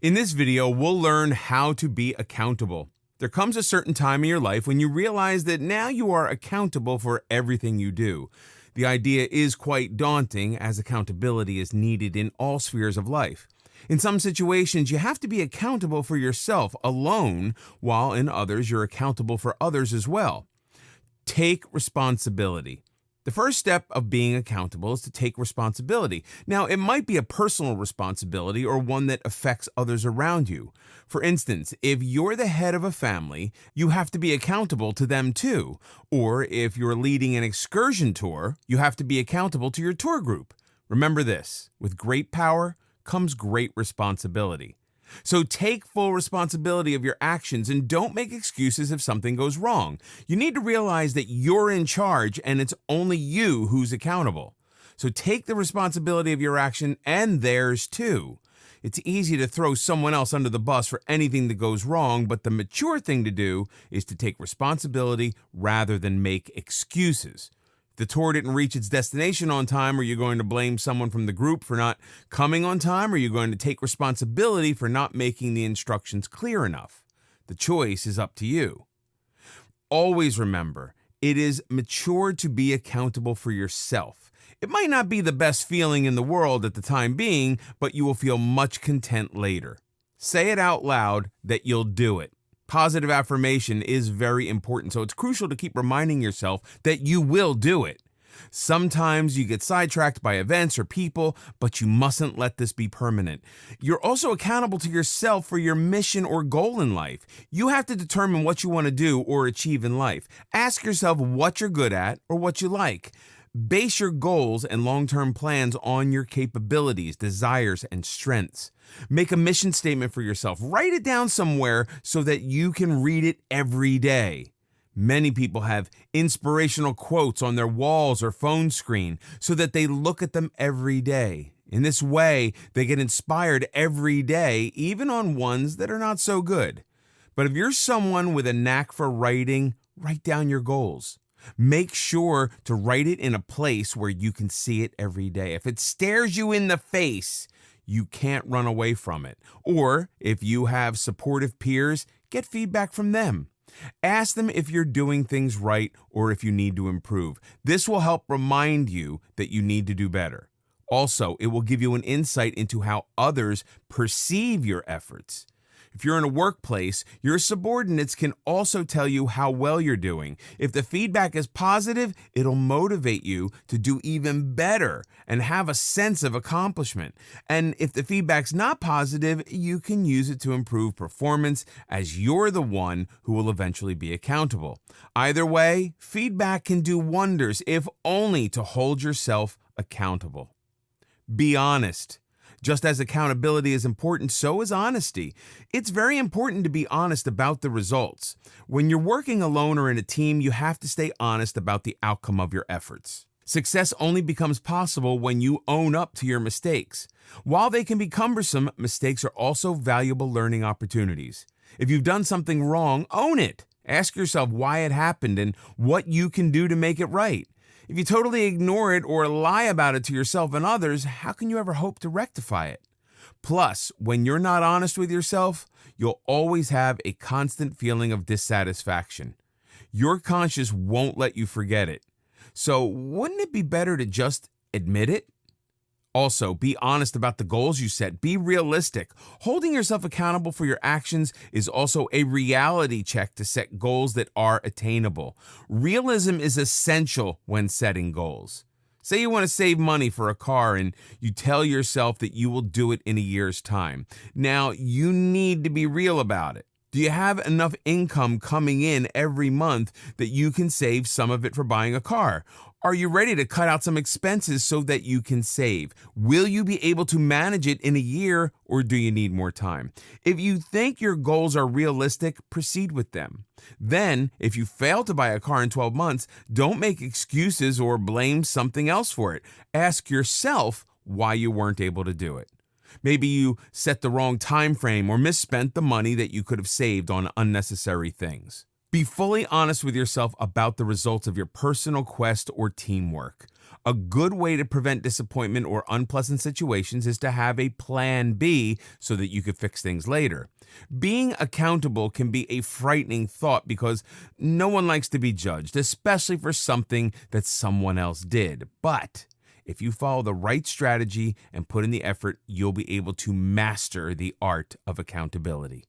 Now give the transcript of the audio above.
In this video, we'll learn how to be accountable. There comes a certain time in your life when you realize that now you are accountable for everything you do. The idea is quite daunting, as accountability is needed in all spheres of life. In some situations, you have to be accountable for yourself alone, while in others, you're accountable for others as well. Take responsibility. The first step of being accountable is to take responsibility. Now, it might be a personal responsibility or one that affects others around you. For instance, if you're the head of a family, you have to be accountable to them too. Or if you're leading an excursion tour, you have to be accountable to your tour group. Remember this, with great power comes great responsibility. So take full responsibility of your actions and don't make excuses if something goes wrong. You need to realize that you're in charge and it's only you who's accountable. So take the responsibility of your action and theirs too. It's easy to throw someone else under the bus for anything that goes wrong, but the mature thing to do is to take responsibility rather than make excuses. If the tour didn't reach its destination on time, are you going to blame someone from the group for not coming on time, or are you going to take responsibility for not making the instructions clear enough? The choice is up to you. Always remember, it is mature to be accountable for yourself. It might not be the best feeling in the world at the time being, but you will feel much content later. Say it out loud that you'll do it. Positive affirmation is very important, so it's crucial to keep reminding yourself that you will do it. Sometimes you get sidetracked by events or people, but you mustn't let this be permanent. You're also accountable to yourself for your mission or goal in life. You have to determine what you want to do or achieve in life. Ask yourself what you're good at or what you like. Base your goals and long-term plans on your capabilities, desires, and strengths. Make a mission statement for yourself. Write it down somewhere so that you can read it every day. Many people have inspirational quotes on their walls or phone screen so that they look at them every day. In this way, they get inspired every day, even on ones that are not so good. But if you're someone with a knack for writing, write down your goals. Make sure to write it in a place where you can see it every day. If it stares you in the face, you can't run away from it. Or if you have supportive peers, get feedback from them. Ask them if you're doing things right or if you need to improve. This will help remind you that you need to do better. Also, it will give you an insight into how others perceive your efforts. If you're in a workplace, your subordinates can also tell you how well you're doing. If the feedback is positive, it'll motivate you to do even better and have a sense of accomplishment. And if the feedback's not positive, you can use it to improve performance, as you're the one who will eventually be accountable. Either way, feedback can do wonders, if only to hold yourself accountable. Be honest. Just as accountability is important, so is honesty. It's very important to be honest about the results. When you're working alone or in a team, you have to stay honest about the outcome of your efforts. Success only becomes possible when you own up to your mistakes. While they can be cumbersome, mistakes are also valuable learning opportunities. If you've done something wrong, own it. Ask yourself why it happened and what you can do to make it right. If you totally ignore it or lie about it to yourself and others, how can you ever hope to rectify it? Plus, when you're not honest with yourself, you'll always have a constant feeling of dissatisfaction. Your conscience won't let you forget it. So, wouldn't it be better to just admit it? Also, be honest about the goals you set. Be realistic. Holding yourself accountable for your actions is also a reality check to set goals that are attainable. Realism is essential when setting goals. Say you want to save money for a car and you tell yourself that you will do it in a year's time. Now, you need to be real about it. Do you have enough income coming in every month that you can save some of it for buying a car? Are you ready to cut out some expenses so that you can save? Will you be able to manage it in a year, or do you need more time? If you think your goals are realistic, proceed with them. Then, if you fail to buy a car in 12 months, don't make excuses or blame something else for it. Ask yourself why you weren't able to do it. Maybe you set the wrong time frame or misspent the money that you could have saved on unnecessary things. Be fully honest with yourself about the results of your personal quest or teamwork. A good way to prevent disappointment or unpleasant situations is to have a plan B so that you can fix things later. Being accountable can be a frightening thought because no one likes to be judged, especially for something that someone else did. But if you follow the right strategy and put in the effort, you'll be able to master the art of accountability.